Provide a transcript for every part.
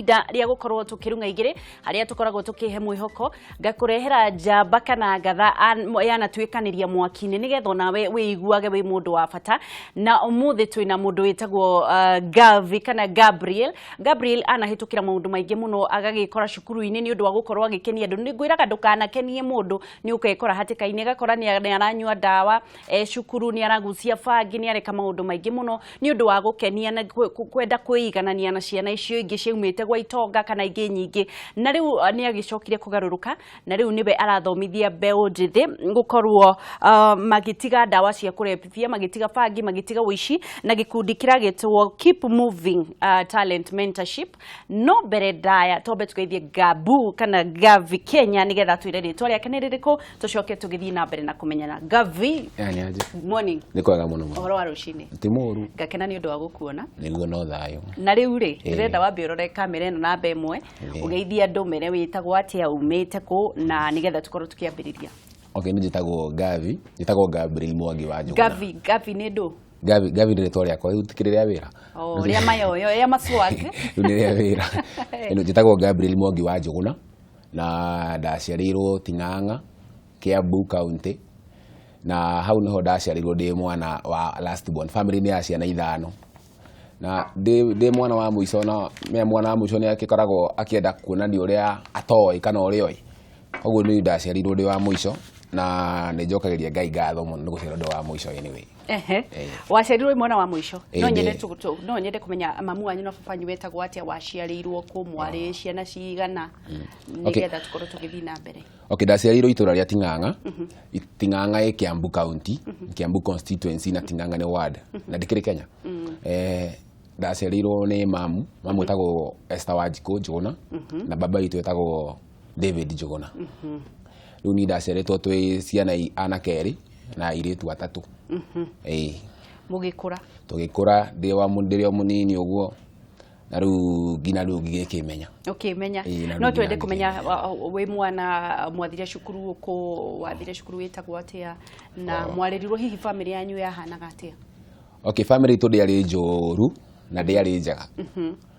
ihinda rĩa gukorwo tukirunga igiri haria tukoragwo tukihe mwihoko ngakurehera njamba kana ngatha yana twikaniria mwaki-inĩ nigetha nawe wĩiguage wĩ mundu wa bata na umuthi twina mundu witagwo Garvey kana Gabriel anahitukira maundu maingi muno agagikora cukuru-inĩ ni undu wa gukorwo agikenia andu ni ngwiraga ndukanakenie mundu ni ukekora hatikaine gakora ni aranyua dawa cukuru ni aragucia bangi ni areka maundu maingi muno ni undu wa gukenia na kwenda kuiganania na ciana icio ingi ciumite gwa itonga kana ingi nyingi na riu ni agicokire kugaruruka na riu niwe arathomithia mbeu njithi gukorwo magitiga dawa cia kurepithia magitiga bangi magitiga wici na gikundi kiragitwo Keep Moving Talent Mentorship no mbere daya tobe tugeithie Gabu kana Garvey Kenya nigetha twire ritwa riake ni ririko tucoke tugithii na mbere na kumenyana Garvey yani aje morning ni kwega muno ohoro wa rucini ti muru ngakena ni undu wa gukuona niguo no thayo na riu ri ndĩrenda wambe urore kamera ĩno na mbe ĩmwe ugeithia andu mere witagwo atia umite ku na nigetha tukorwo tukiambiriria okay ni njitagwo Gabriel Mwangi Njuguna Garvey ni ndu Gavi ni ritwa riakwa utikiriria wira ria mayoyo ria maswag ni ria wira ino njitagwo Gabriel Mwangi Njuguna na ndaciarirwo Ting'ang'a Kiambu County na hau niho ndaciarirwo ndi mwana wa last born family ni ya ciana ithano na ndi mwana wa muico na me mwana wa muico ni akikoragwo akienda kuonania uria atoi kana uria oi koguo ni ndaciarirwo ndi wa muico na ni njokagiria Ngai ngatho muno ni guciarwo ndi wa muico anyway waciarirwo mwana wa muico no nyende kumenya mamu wanyu na baba wanyu wetagwo atia waciarirwo ku mwari ciana cigana nigetha tukorwo tugithii na mbere okay ndaciarirwo itura ria Ting'ang'a e Kiambu County Kiambu constituency na Ting'ang'a ni ward na ndikiri Kenya ndaciarirwo ni mamu etagwo Esther Wanjiku Njuguna na baba itu etagwo David Njuguna riu ni ndaciaritwo twi ciana anakeri na iritu atatu mugikura tugikura ndirio munini uguo na riu ngina riu ngigikimenya ukimenya no twende kumenya we mwana mwathire cukuru ku wathire cukuru witagwo atia na mwarerirwo hihi family yanyu yahanaga atia okay family itu ndiari njuru na ndiari njega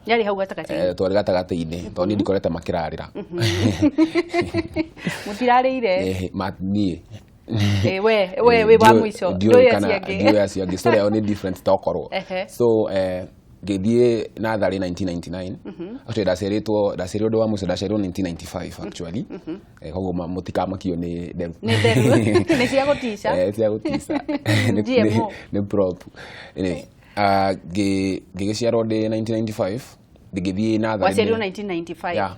yari hau gatagati twari gatagati-ini to ni ndikorete makirarira mutirarire nie we wa muico ndio aciangi story yao ni different tokorwo so ngithie nathari 1999 actually ndaciarirwo ndi wa muico ndaciarirwo 1995 actually koguo mutikamakio ni dev ni cia gutisha ni prop ngigiciarwo ndi 1995 ngithie nathari waciarirwo 1995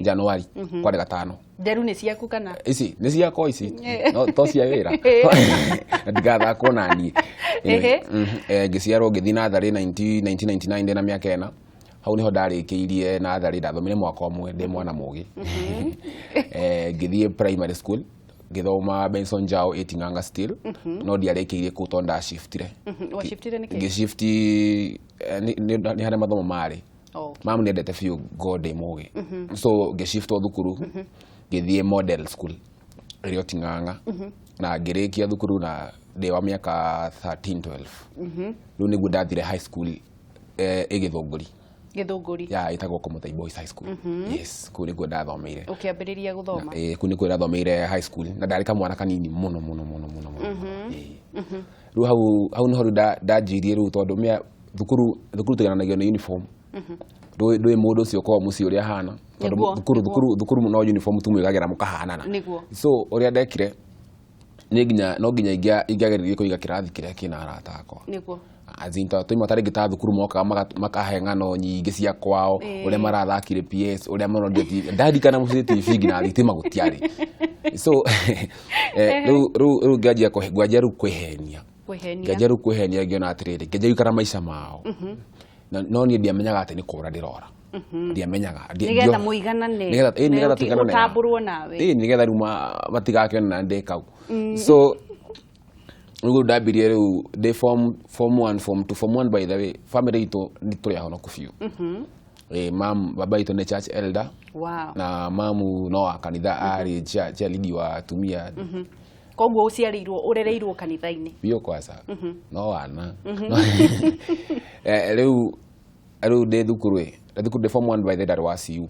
Januari kwa gatano nderu ni ciaku kana ici ni ciakwa ici no to cia wira ndigatha kuona ni ngiciarwo ngithi nathari 1999 ndina miaka ena hau niho ndarikiirie nathari ndathomire mwaka umwe ndi mwana mugi ngithie primary school ngithoma Benson Jao Ting'ang'a still no ndiarikiirie ku to nda shiftire niki ngishifti ni hana mathomo mari mamu ndete few god mugi so ngishiftwo thukuru ngithie model school rio Ting'ang'a na ngirikia thukuru na ndi wa miaka 13 12 riu niguo ndathire high school Githunguri ya itagwo Kũmũthai Boys High School yes kuri niguo ndathomeire ukiambiriria guthoma kuri niguo ndathomeire high school na ndari kamwana kanini muno riu hau niho ndanjirie riu tondu thukuru tugananagio ni uniform ndui mundu ucio kwa muci uria hana thukuru no uniform tu mwigagera mukahanana so uria ndekire ni no nginya ingageririe kuiga kirathi kiria kina arata akwa niguo azinta tu matari gita thukuru moka makahengano nyingi cia kwao uria marathakire PS uria monodeti ndadikana muci TV ngina thitima gutiari so ru ngajia kwihenia ngiona atiriri ngajia ikara maisha mao no ni ndiamenyaga ati ni kura ndirora ndiamenyaga nigetha muiganane nigetha tuiganane utamburwo nawe nigetha riu matigakene na ndekau so riu ndambirie riu ndi form 1 form 2 form 1 by the way family itu ni turi ahonoku fiu baba itu ni church elder na mamu no akanitha ari cha lidi wa tumia koguo uciarirwo urereirwo kanitha-ini bio kwasa no wana riu ndi thukuru thukuru de form 1 by the ndarĩ wa CU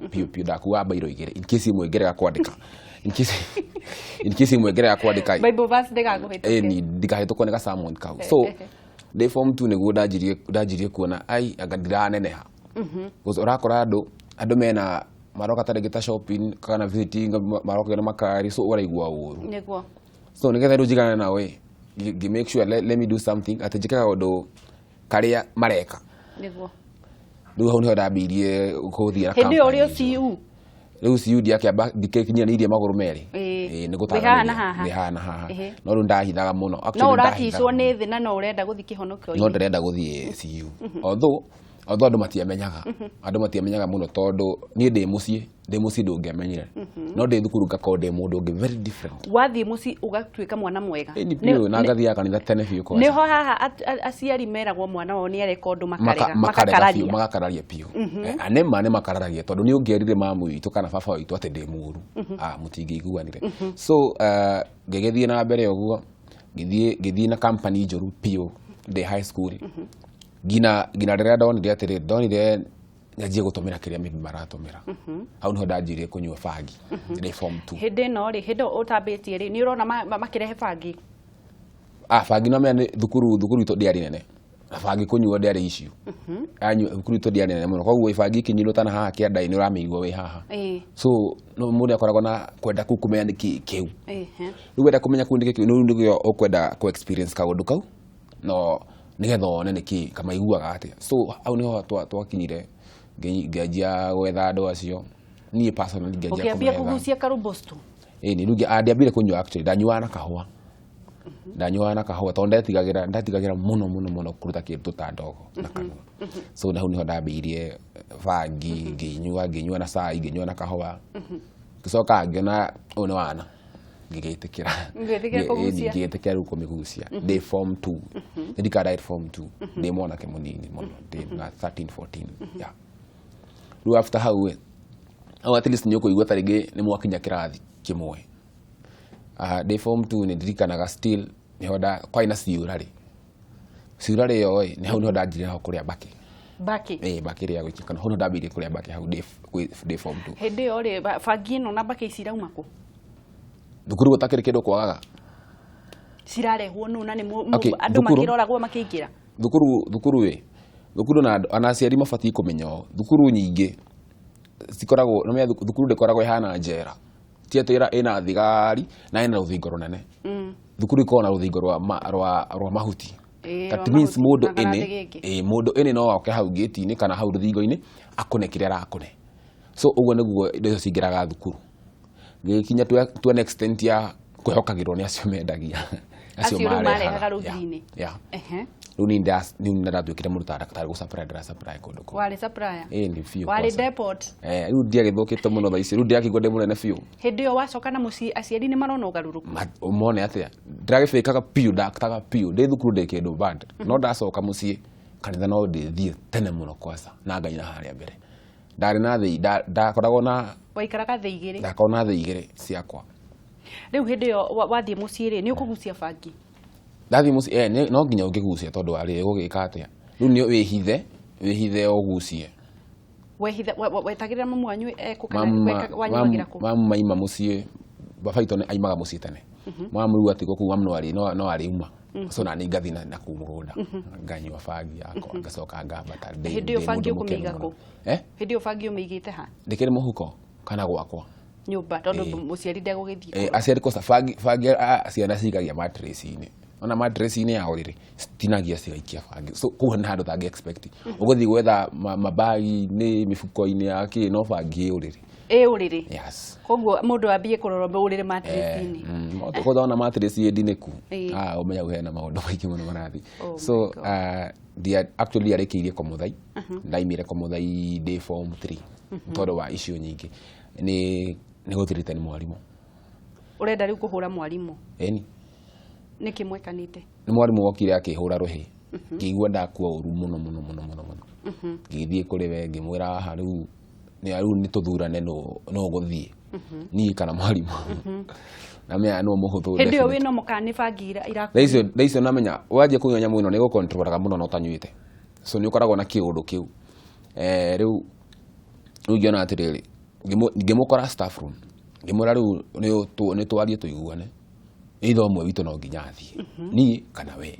piu ndakuua bairo igĩrĩ in case imwe ngerega kwandĩka in case imwe ngerega kwandĩka Bible verse ndĩgagũhĩtũke ni ndikahĩtũkwo nĩ gasamon kau so de form 2 nĩguo ndanjirie kuona ai anga ndiraneneha ũrakora andũ mena maroka tarĩngĩ ta shopping kana visiting maroka na makari so ũraigua ũũru nĩguo so nĩgetha rĩu njigane nawe make sure let me do something atĩ njĩkaga ũndũ karĩa mareka nĩguo rĩu hau nĩho ndambirie gũthiĩ na hĩndĩ ĩyo ũrĩ CU rĩu CU ndiakĩamba ndikekinyanĩirie magũrũ merĩ nĩ gũtana haha no rĩu ndahithaga mũno no ũraticwo nĩ thĩ na no ũrenda gũthiĩ kĩhonokio no ndĩrenda gũthiĩ CU although andũ matiamenyaga mũno tondũ niĩ ndĩ mũciĩ ndũngĩamenyire no ndĩ thukuru ngakorwo ndĩ mũndũ ũngĩ very different wathiĩ mũciĩ ũgatuĩka mwana mwega ni piũ na ngathiaga kanitha tene biũ kwa nĩho haha aciari meragwo mwana wao nĩ areka ũndũ makakararia piũ nĩ makararagia tondũ nĩ ũngĩerire mamu witũ kana baba witũ atĩ ndĩ mũũru mũtingĩiguanire so ngĩgĩthiĩ na mbere ũguo ngĩthiĩ na company njũru piũ ndĩ high school ngina rĩrĩa ndonire nyanjie gũtũmĩra kĩrĩa maybe maratũmĩra hau nĩho ndanjirie kũnyua bangi ndĩ form 2 hĩndĩ ĩno rĩ hĩndĩ ũtambĩtie rĩ nĩ ũrona makĩrehe bangi bangi no mena thukuru itũ ndĩarĩ nene na bangi kũnyua ndĩarĩ issue thukuru itũ ndĩarĩ nene mũno koguo bangi ikinyirwo tana haha kĩanda nĩ ũramĩigua wĩ haha so mũndũ akoragwo na kwenda kumenya nĩkĩ kĩu rĩu wenda kũmenya kĩu nĩkĩ kĩu nĩguo ũkwenda ku experience kaũndũ kau no nĩgetha one nĩkĩ kama iguaga atĩa so hau nĩho twakinyire ngĩanjia gwetha andũ acio niĩ personally ngĩanjia kũgucia karũmbostu nĩ rĩu ndiambire kũnyua actually ndanyuaga na kahũa tondũ ndetigagĩra mũno kũruta kĩndũ ta ndogo na kanua so hau nĩho ndambĩirie bangi ngĩnyua na cai ngĩnyua na kahũa ngĩcoka ngĩona ũyũ nĩ wana ngĩgĩtĩkĩra rĩu kũmĩgucia ndĩ form 2 ndikadaĩte form 2 ndĩ mwanake mũnini mũno ndĩ na 13 14 rĩu after hau at least nĩ ũkũigua tarĩngĩ nĩ mwakinya kĩrathi kĩmwe ndĩ form 2 nĩ ndirikanaga still nĩho kwarĩ na ciũra ĩyo nĩ hau nĩho ndanjire ho kũrĩa mbakĩ rĩa gũikio hau nĩho ndambirie kũrĩa mbakĩ hau ndĩ form 2 hĩndĩ ĩyo rĩ bangi ĩno na mbakĩ ici irauma kũ thukuru gũtakĩrĩ kĩndũ kwagaga cirarehwo nũ na andũ makĩroragwo makĩingĩra thukuru na aciari mabatiĩ kũmenya thukuru nyingĩ cikoragwo thukuru ndĩkoragwo ĩhana njera ti atĩ ĩna thigari na ĩna rũthingo rũnene thukuru ikoragwo na rũthingo rwa mahuti that means mũndũ ĩnĩ no oke hau gĩti-inĩ kana hau rũthingo-inĩ akũne kĩrĩa arakũne so ũguo nĩguo indo icio cingĩraga thukuru ngĩkinya to an extent ya kwĩhokagĩrwo nĩ acio mendagia acio marehaga rũthingo-inĩ rĩu nĩ ndatuĩkire mũrutwo ndakatari gũsupply kũndũ kũu warĩ supplier nĩ biũ warĩ depot rĩu ndiagĩthũkĩte mũno thaa ici rĩu ndirakĩigua ndĩ mũnene biũ hĩndĩ ĩyo wacoka na mũciĩ aciari nĩ marona ũgarũrũku mone atĩa ndiragĩbĩkaga piũ ndakataga piũ ndĩ thukuru ndĩ kĩndũ bad no ndacoka mũciĩ kanitha no ndĩthiĩ tene mũno kwanza na Ngai na harĩa mbere ndarĩ na thĩ ndakoragwo na waikaraga thĩ igĩrĩ ndakoragwo na thĩ igĩrĩ ciakwa rĩu hĩndĩ ĩyo wathiĩ mũciĩ rĩ nĩ ũkũgucia bangi ndathiĩ mũciĩ no nginya ũngĩgucia tondũ warĩ gũgĩka atĩa rĩu nĩ wĩhithe ũgucie wetagĩrĩra mamu wanyu wanyuagĩra kũ mamu maima mũciĩ baba witũ aimaga mũciĩ tene mamu rĩu atigwo kũu mamu no arĩuma so nani ngathi na kũu mũgũnda nganyua bangi yakwa ngacoka ngambata hĩndĩ ĩyo bangi ũkũmĩiga kũ hĩndĩ ĩyo bangi ũmĩigĩte ha ndĩkĩrĩ mũhuko kana gwakwa nyũmba tondũ mũciari ndegũgĩthiĩ aciari bangi ciana cigagia matress-inĩ ona matress-inĩ yao rĩrĩ citinagia cigaikia bangi so kũu nĩ handũ tangĩ expect ũgũthiĩ gwetha mabagi-inĩ mĩbuko-inĩ ya kĩ no bangi ũrĩrĩ ũrĩrĩ koguo mũndũ ambie kũrora ũrĩrĩ matress-inĩ kũthona matress ndinĩku ũmenya hena maũndũ maingĩ mũno marathiĩ so actually arĩkĩirie Kũmũthai ndaimire Kũmũthai ndĩ form 3 tondũ wa icio nyingĩ nĩ gũthirĩte nĩ mwarimũ ũrenda rĩu kũhũra mwarimũ nĩkĩ mwekanĩte nĩ mwarimũ wokire akĩhũra rũhĩ ngĩigua ndakua ũru mũno ngĩthiĩ kũrĩ we ngĩmwĩra haha rĩu nĩ tũthurane no gũthiĩ niĩ kana mwarimũ na mea no mũhũthũ hĩndĩ ĩyo wĩna mũkani bangi thaa icio namenya wanjia kũnyua nyamũ ĩno nĩ gũkontrolaga mũno na ũtanyuĩte so nĩ ũkoragwo na kĩũndũ kĩu riu ngiona atiriri ngimukora staff room ngimura riu ni twarie tuiguane either omwe witu no nginya athie ni kana we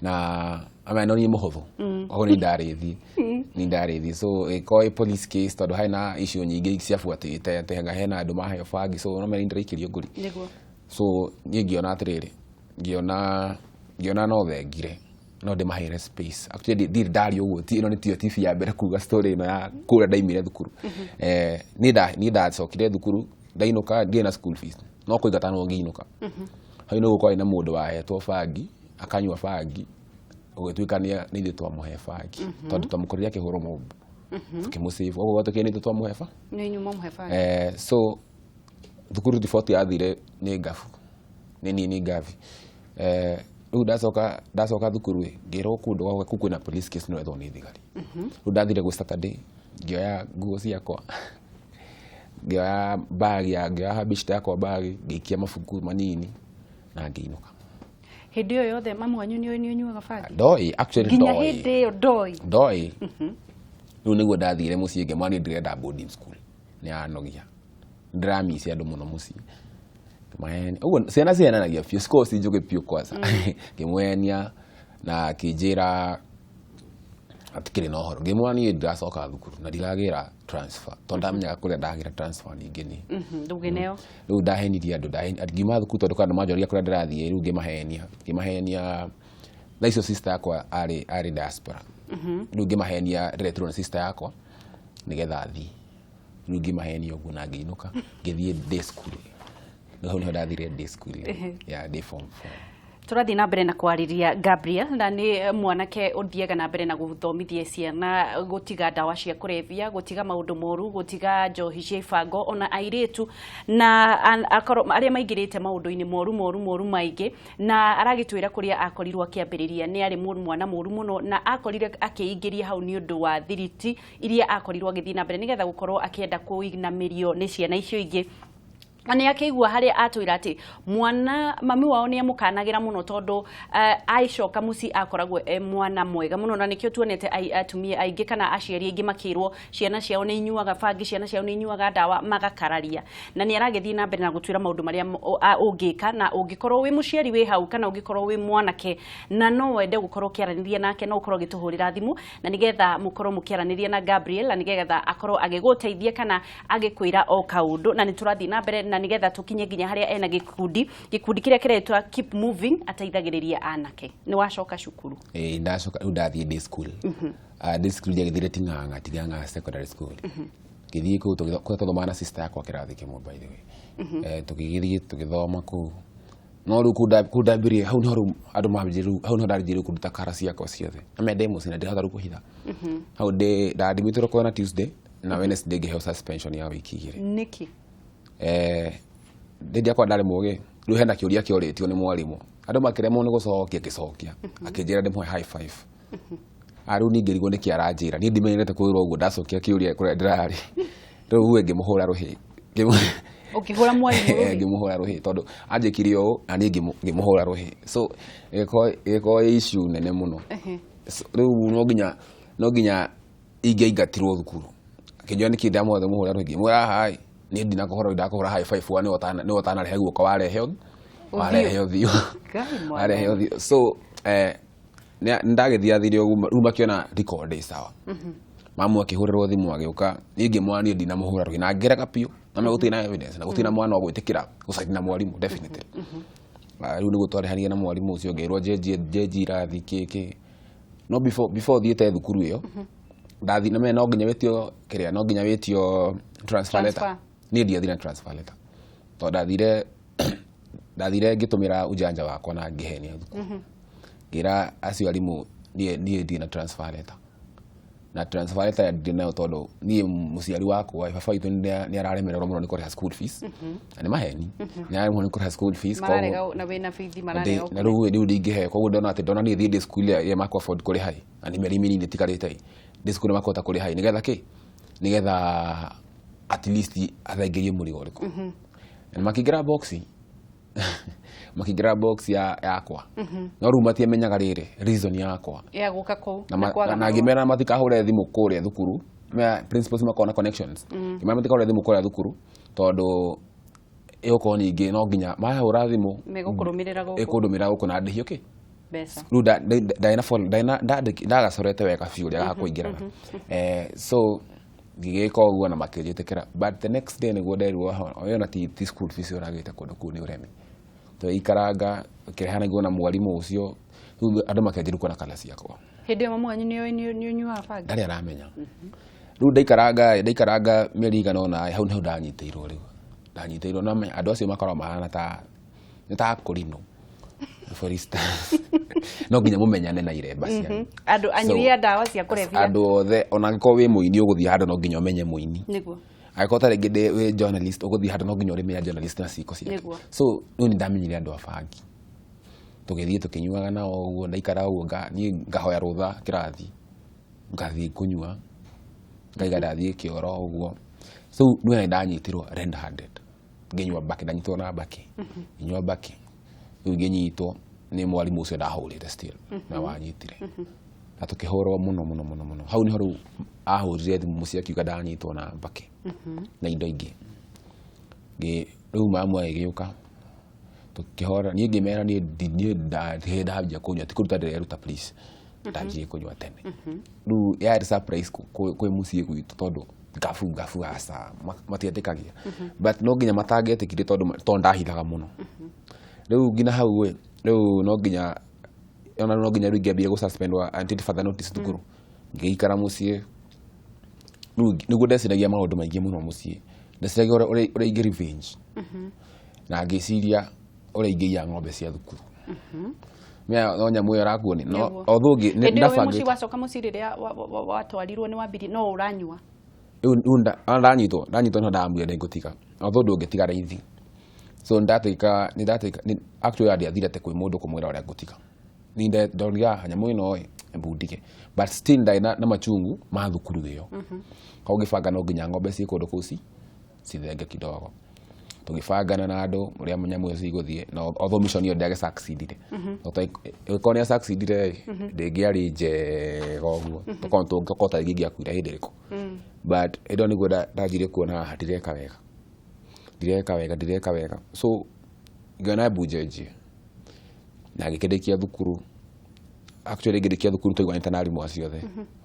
na ameno ni muhuthu oho ni ndarithi so koi police case tondu haina issue nyingi ciafuatite tenga hena andu maheo bangi so no meri ndirikirio nguri so ni ngiona atiriri ngiona no thengire no ndimahere space actually ndari uguo ti ino ni tio TV ya mbere kuga story ino ya kura ndaimire thukuru ni ndacokire thukuru ndainuka ngina school fees no kuigata no ngiinuka hau no gukwa ina mundu wahetwo bangi akanywa bangi ugituikania ni ithu twamuhe bangi tondu twamukorire kihuro mumbu tukimusave ogo watu kene twamuhe bangi ni nyuma muhe bangi so thukuru default yathire ni ngafu ni Garvey riu ndacoka thukuru ngirwo kundu gwa kwina police case no ethwo ni thigari riu ndathire gwi Saturday ngioya nguo ciakwa ngioya bagi ngioya habishta yakwa bagi ngikia mabuku manini na ngiinuka hindi yo yothe mamu wanyu ni unyuaga bangi ndoi actually nginya hindi yo ndoi riu niguo ndathire mucii ngemwani ndirenda boarding school ni anogia ndramisi andu muno mucii maeni uguo ciana nagia pio scores njuge pio kwanza ngimwenia na kijira atikire no horo ngimwani ndacoka thukuru na ndiragira transfer tonda menyaga kuria ndagira transfer ningi ni ndugeneo riu ndahenirie andu ngima thukuru tondu kana majoria kuria ndirathie riu ngimahenia na icio sister yakwa ari diaspora riu ngimahenia ndiretirwo na sister yakwa nigetha thii riu ngimahenia uguo na ngiinuka ngithie day school no niho ndathire day school ya day form 4 turathi na mbere na kwariria Gabriel na ni mwanake uthiaga na mbere na guthomithia ciana gutiga ndawa cia kurevia gutiga maundu moru gutiga njohi cia ibango ona airitu na aria maigirite maundu-ini moru maingi na aragitwira kuria akorirwo akiambiriria ni ari mwana moru muno na akorire akiingiria hau ni undu wa thiriti iria akorirwo agithii na mbere nigetha gukorwo akienda kuinamirio ni ciana icio ingi ani akeigua hari atwira ati mwana mami wao ni amukanagira muno tondu aicoka muci akoragwo mwana mwega muno na nikio tuonete atumia aingi kana aciari aingi makirwo ciana ciao ni inyuaga bangi ciana ciao ni inyuaga ndawa magakararia na ni aragithii na mbere na gutwira maundu maria ungika na ungikorwo wi muciari wi hau kana ungikorwo wi mwanake na no wende gukorwo kiaraniria nake no ukorwo gituhurira thimu na nigetha mukorwo mukiaraniria na Gabriel na nigetha akorwo agiguteithia kana agikwira o kaundu na niturathi na mbere na nigetha tukinye nginya haria ena gikundi kiria kiretwa Keep Moving ateithagiriria anake ni wacoka cukuru ndacoka ndathie day school day school yagithire tinganga secondary school githii ku tuthoma na sister yakwa kirathi kimwe by the way tukigithie tugithoma ku no ru kudambirie hau no andu mambiru hau no ndarjiru kuruta kara ciakwa ciothe ame demo sina ndihota rukuhitha hau ndadmitiro kwa na Tuesday na Wednesday ngiheo suspension ya wiki igiri niki ndia kwa ndari muge riu hena kiuria kioritio ni mwarimu andu makiremo ni gucokia akinjira ndimwe high five aru ni ngirigwo ni kiaranjira ni ndimenyerete kwirwo uguo ndacokia kiuria kuria ndirari riu we ngimuhura ruhi ukihura mwarimu ngimuhura ruhi tondu anjikirie o na ni ngimuhura ruhi so eko issue nene muno riu no nginya ingeingatirwo thukuru akinjwa ni kinda mothe muhura ruhi mwira hai ni ndinakuhora ndakuhora high five wa ni otana rehe guko warehe othio warehe othio so ndagithia thirio ruma kiona record sawa mamu akihurerwo thimu agiuka ningi mwani ndinamuhura ruhi na ngereka pio na me gutina evidence na gutina mwana wa gwitikira gucaina na mwarimu definitely riu ni gutwarehania na mwarimu ucio ngirwo jeji irathi kiki no before thiete thukuru iyo ndathi na me no nginya wetio kiria no nginya wetio transfer letter ni ndiathire transfer letter to ndathire ngitumira ujanja wakwa na ngihenia thukuru ngira acio arimu ni ndina transfer letter na transfer letter ndina tondu ni muciari wakwa baba itu ni araremererwo muno ni kuriha school fees ani maheni ni ari muno kuriha school fees kwa na wena fees mararega na ruwe ni ndingihe kwa ndona ati ndona ni thie school ya makwa afford kuriha ani merimi ni tikarite ndi school makota kuriha nigetha at least athaingirie murigo riku na makigira boxi makĩingĩra box yakwa no rĩu matiamenyaga rĩrĩ reason yakwa ya gũka kũu na ngĩmera matikahũre thimũ kũrĩa thukuru principals makona connections ngĩmera matikahũre thimũ kũrĩa thukuru tondũ ĩgũkorwo ningĩ no nginya mahũra thimũ ĩkũndũmĩrĩra gũkũ na ndĩhi okay rĩu ndagacorete wega biũ rĩaga kũingĩraga so ngĩgĩka ũguo na makĩnjĩtĩkĩra but the next day nĩguo nderirwo ona ti school fees ũragĩte kũndũ kũu nĩ ũremi tũikaranga ũkĩrehana iguo na mwarimũ ũcio rĩu andũ makĩanjĩrĩria kuona kala ciakwa hĩndĩ ĩyo mamu wanyu nĩ ũnyuaga bangi ndarĩ aramenya rĩu ndaikaranga mĩeri igana ũna hau nĩho ndanyitĩirwo no andũ acio makoragwo mahana nĩ ta kũrinũ for instance no nginya mũmenyane na iremba cianyu andũ anyuia ndawa cia kũrebia andũ othe ona angĩkorwo wĩ mũini ũgũthiĩ handũ no nginya ũmenye mũini nĩguo angĩkorwo ta rĩngĩ wĩ journalist ũgũthiĩ handũ no nginya ũrĩmenya journalist na ciiko ciake so niĩ nĩndamenyire andũ a bangi tũgĩthiĩ tũkĩnyuaga nao ũguo ndaikara ũguo niĩ ngahoya rũtha kirathi ngathiĩ kũnyua ngaiga ndathiĩ kĩoro ũguo so niĩ ndanyitirwo red handed ngĩnyua mbaki ndanyitwo na mbaki ngĩnyua mbaki rĩu ngĩnyitwo nĩ mwarimũ ũcio ndahũrĩte still na wanyitire na tũkĩhũrwo mũno hau nĩho rĩu ahũrire thimũ mũciĩ akiuga ndanyitwo na mbaki na indo ingĩ rĩu mamu agĩgĩũka tũkĩhora niĩ ngĩmera niĩ ndambia kũnyua ti kũruta ndĩreruta please ndanjirie kũnyua tene rĩu yarĩ surprise kwĩ mũciĩ gwitũ tondũ ngabu aca matietĩkagia but no nginya matangĩetĩkire tondũ ndahithaga mũno rĩu nginya hau rĩu no nginya rĩu ingĩambire gũsuspendwa until further notice thukuru ngĩikara mũciĩ rĩu nĩguo ndeciragia maũndũ maingĩ mũno mũciĩ ndeciragia ũrĩa ingĩ revenge na ngĩciria ũrĩa ingĩiya ng'ombe cia thukuru no nyamũ ĩyo rakuoni no although mũciĩ wacoka mũciĩ rĩrĩa watwarirwo nĩ wambirie no ũranyua rĩu ndanyitwo no ndamwĩra nĩngũtiga although ndũngĩtiga raithi so nĩ actually ndiathire kwĩ mũndũ kũmwĩra ũrĩa ngũtiga ninde ndonira nyamũ ĩno mbundige but still ndaina na machungu ma thukuru ĩyo kwa ũgĩbanga no nginya ng'ombe ciĩ kũndũ kũu cithenge kidogo tũgĩbangana na andũ ũrĩa nyamũ ĩyo cigũthiĩ na although mission ĩyo ndĩagĩsucceedire ĩkorwo nĩ succeedire ndĩngĩarĩ njega ũguo tũkorwo ta ingĩakuire hĩndĩ ĩrĩkũ but ĩndo nĩguo ndanjirie kuona haha ndireka wega so ngĩona mbunjenjie na ngĩkĩrĩkia thukuru actually ngĩrĩkia thukuru twaiguanĩte na arimũ acio othe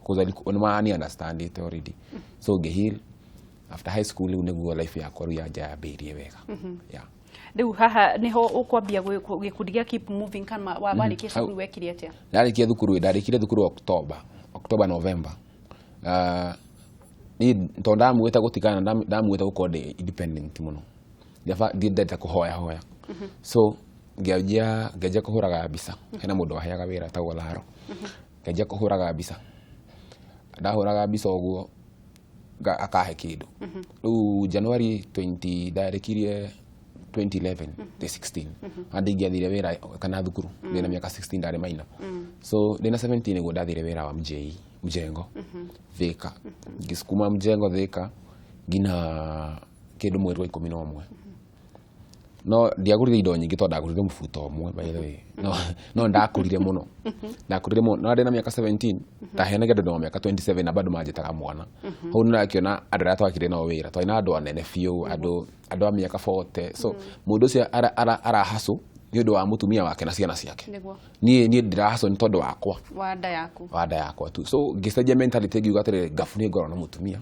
nĩ understand it already so ngĩheal after high school rĩu nĩguo life yakwa rĩu yanjambĩirie wega rĩu haha nĩho ũkwambia gĩkundi gĩa Keep Moving kana warĩkia cukuru wekire atĩa ndarĩkire thukuru October November ni tondũ ndamwĩta gũtigana ndamwĩta gũkorwo ndĩ independent mũno ndiendete kũhoya so ngĩanjia kũhũraga mbica hena mũndũ waheaga wĩra tagwo Laro ngĩanjia kũhũraga mbica ndahũraga mbica ũguo akahe kĩndũ rĩu January 20 ndarĩkirie 2011 the 16 hadi ngĩathire wĩra kana thukuru ndĩna mĩaka 16 ndarĩ maina so ndĩna 17 nĩguo ndathire wĩra wa Mjengo Thika ngĩsukuma Mjengo Thika ngina kĩndũ mweri wa 11 no ndiagũrire indo nyingĩ tondũ ndagũrire mũbuto ũmwe by the way no ndakũrire mũno no ndĩna mĩaka 17 ndaheanaga andũ mĩaka 27 na bado manjĩtaga mwana hau nĩrakĩona andũ arĩa twakire nao wĩra twarĩ na andũ anene biũ andũ a mĩaka 40 so mũndũ ũcio arahacũ nĩ ũndũ wa mũtumia wake na ciana ciake niĩ ndirahacũ nĩ tondũ wakwa wa nda yakwa tu so ngĩcenjia mentality ngiuga atĩrĩrĩ ngabu nĩ ngorwo na mũtumia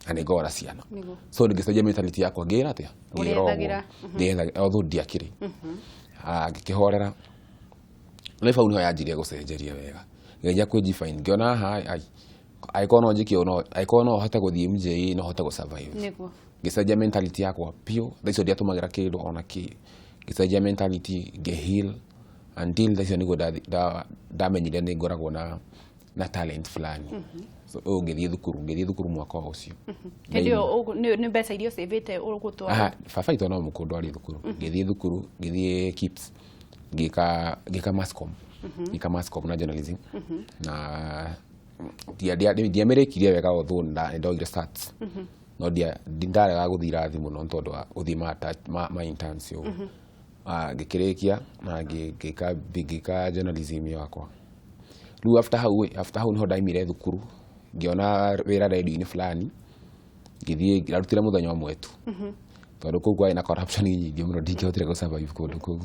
na nĩ ngorwo na ciana so ngĩcenjia mentality yakwa ngĩra atĩa ngĩethagira although ndiakĩrĩ ngĩkĩhorera life hau nĩho yanjirie gũcenjeria wega ngĩanjia kwĩjifine ngĩona haha angĩkorwo no njĩke ũũ angĩkorwo no hote gũthiĩ MJ no hote gũsurvive ngĩcenjia mentality yakwa piũ thaa icio ndiatũmagĩra kĩndũ ona kĩ ngĩcenjia mentality ngĩheal until thaa icio nĩguo ndamenyire nĩ ngoragwo na talent fulani so ngĩthiĩ thukuru mwaka ũcio hĩndĩ ĩyo nĩ mbeca iria ũcĩvĩte ũgũtwara baba itũ no mũkũndwari thukuru ngĩthiĩ thukuru ngĩthiĩ KIPS ngĩka mascom na journalism na ndiamĩrĩkirie wega although nĩndoire stats no ndarega gũthiĩ irathi mũno tondũ wa ũthii ma interns ũguo ngĩkĩrĩkia na ngĩka journalism yakwa. Rĩu after hau niho ndaimire thukuru ngĩona wĩra radio-inĩ fulani ngĩthiĩ ngarutire mũthenya ũmwe tu tondũ kũu kwarĩ na corruption nyingĩ mũno ndingĩhotire gũ survive kũndũ kũu.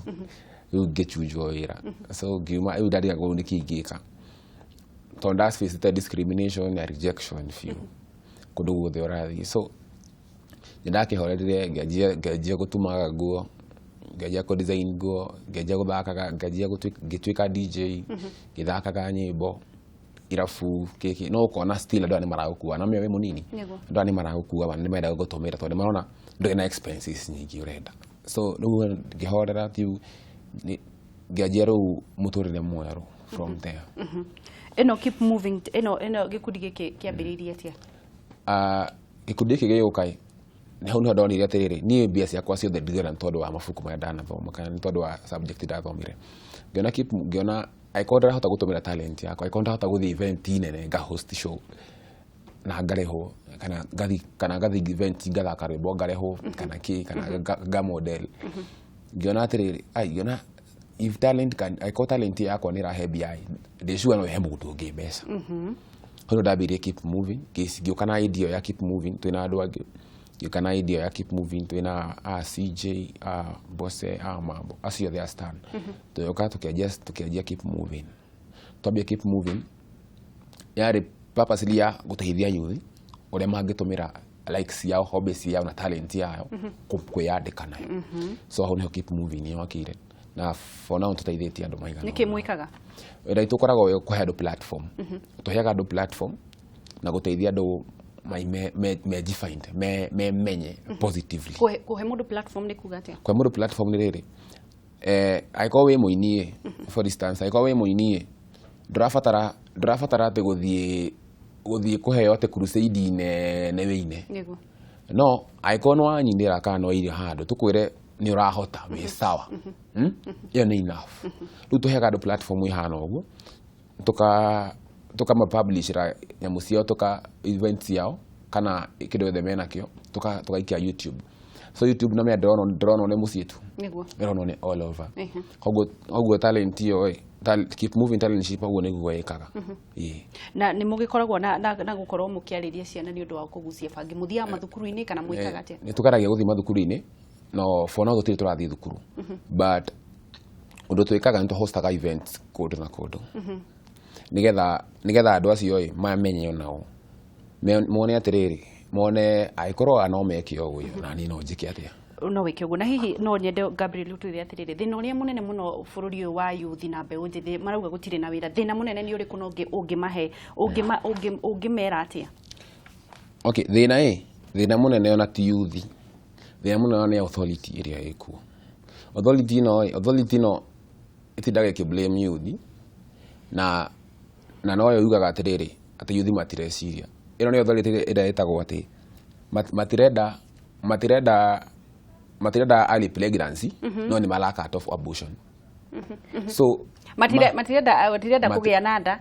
Rĩu ngĩchunjwo wĩra so ngiuma rĩu ndarigagwo nĩkĩ ingĩka tondũ ndacefacĩte discrimination na rejection biũ kũndũ guothe ũrathiĩ. So nĩndakĩhorerire ngĩanjia gũtumaga nguo, ngĩanjia kũ design nguo, ngĩanjia gũthakaga, ngĩtuĩka DJ, ngĩthakaga nyĩmbo irabu kĩkĩ no ũkona still andũ nĩ maragũkua na mĩoyo mũnini andũ nĩ maragũkua nĩ mendaga gũtũmĩra tondũ marona ndũrĩ na expenses nyingĩ ũrenda. So rĩu ngĩhorera tiu ngĩanjia rĩu mũtũrĩre mwerũ from there. Ĩno Keep Moving ĩno gĩkundi gĩkĩ kĩambĩrĩirie atĩa? Gĩkundi gĩkĩ gĩgĩũka hau niho ndonire atĩrĩrĩ niĩ mbia ciakwa ciothe ndigana nĩ tondũ wa mabuku maya ndanathoma kana nĩ tondũ wa subject ndathomire. Ngĩona angĩkorwo ndarahota gũtũmĩra talent yakwa, angĩkorwo ndarahota gũthiĩ event nene nga host show na ngarĩhwo kana ngathi event ngathaka rwĩmbo ngarĩhwo kana kĩ kana nga model. Ngĩona atĩrĩrĩ ngĩona if talent angĩkorwo talent yakwa nĩ ĩrahe mbia ndĩciuga no ĩhe mũndũ ũngĩ mbeca. Hau ndambĩrĩirie Keep Moving ngĩũka na idea ya Keep Moving twĩna andũ angĩ, ngĩũka na idea ya Keep Moving twĩna CJ Bose Mambo acio they are stand tũgĩũka tũkĩanjia Keep Moving. Twambia Keep Moving yarĩ purposely ya gũteithia youth ũrĩa mangĩtũmĩra likes yao, hobbies yao na talent yao kwĩyandĩka nayo. So hau niho Keep Moving yokire na for now tũteithĩtie andũ maigana. Nĩkĩ mwĩkaga? Wĩra witũ ũkoragwo kũhe andũ platform, tũheaga andũ platform na gũteithia andũ me-defined, menye positively. Kũhe mũndũ platform nĩ kuuga atĩa? Kũhe mũndũ platform nĩ rĩrĩ angĩkorwo wĩ mũini for instance angĩkorwo wĩ mũini ndũrabatara atĩ gũthiĩ kũheo atĩ crusade nene wĩine. No angĩkorwo nĩ wanyinĩra kana nĩ wairio handũ tũkwĩre nĩ ũrahota wĩ sawa ĩyo nĩ enough. Rĩu tũheaga andũ platform ĩhana ũguo tukamapublishira nyamũ ciao events yao kana kĩndũ gĩothe menakĩo tũgaikia YouTube. So YouTube na mĩa ndĩronwo nĩ mũciĩ tu ndĩronwo nĩ all over. Koguo talent ĩyo Keep Moving Talentship ũguo nĩguo ĩkaga. Na nĩ mũgĩkoragwo na gũkorwo mũkĩarĩria ciana nĩ ũndũ wa kũgucia bangi mũthiaga mathukuru-inĩ kana mwĩkaga atĩa? Nĩ tũgeragia gũthiĩ mathukuru-inĩ no for now tũtirĩ tũrathiĩ thukuru but ũndũ twĩkaga nĩ tũhostaga events kũndũ na kũndũ nĩgetha andũ acio mamenye onao mone atĩrĩrĩ mone angĩkorwo no meke ũguo na niĩ no njĩke atĩa no wĩke ũguo. Na hihi no nyende Gabriel ũtwĩre atĩrĩrĩ thĩna ũrĩa mũnene mũno bũrũri ũyũ wa youth na mbeũ njĩthĩ marauga gũtirĩ na wĩra, thĩna mũnene nĩ ũrĩkũ na ũngĩmahe ũngĩmera atĩa? Okay, thĩna mũnene ona ti youth, thĩna mũnene nĩ authority ĩrĩa ĩkuo. Authority no ĩtindaga ĩkĩ-blame youth na noyo yugaga atĩrĩrĩ atĩ youth matireciria. Ĩno nĩ authority ĩrĩa ĩtagwo atĩ matirenda early pregnancy no nĩ malaka of abortion. So matirenda kũgĩa na nda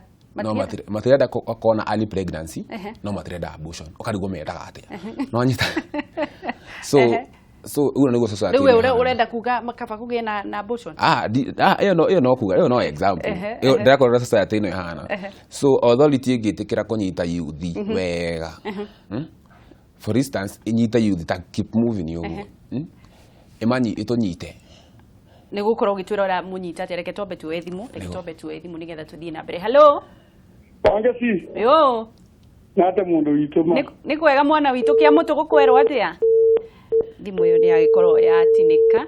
matirenda kũona early pregnancy no matirenda abortion ũkarigwo mendaga atĩa no nyita. So uno nĩguo society rĩu ũrenda kuga makaba kũgĩa na abortion? Ĩyo no kuga, ĩyo no example ndĩrakorwo society ĩno ĩhana. So authority ĩngĩtĩkĩra kũnyita youth wega for instance ĩnyita youth ta Keep Moving ũguo ĩtũnyite nĩ gũkorwo ũgĩtwĩra ũrĩa mũnyita atĩ reke twambe tuoe thimũ nĩgetha tũthiĩ na mbere. Hello Bangi yo nate mũndũ witũ nĩ kwega mwana witũ kĩa mũtũ gũkwerwo atĩa? Thimũ ĩyo nĩ yagĩkorwo yatinĩka,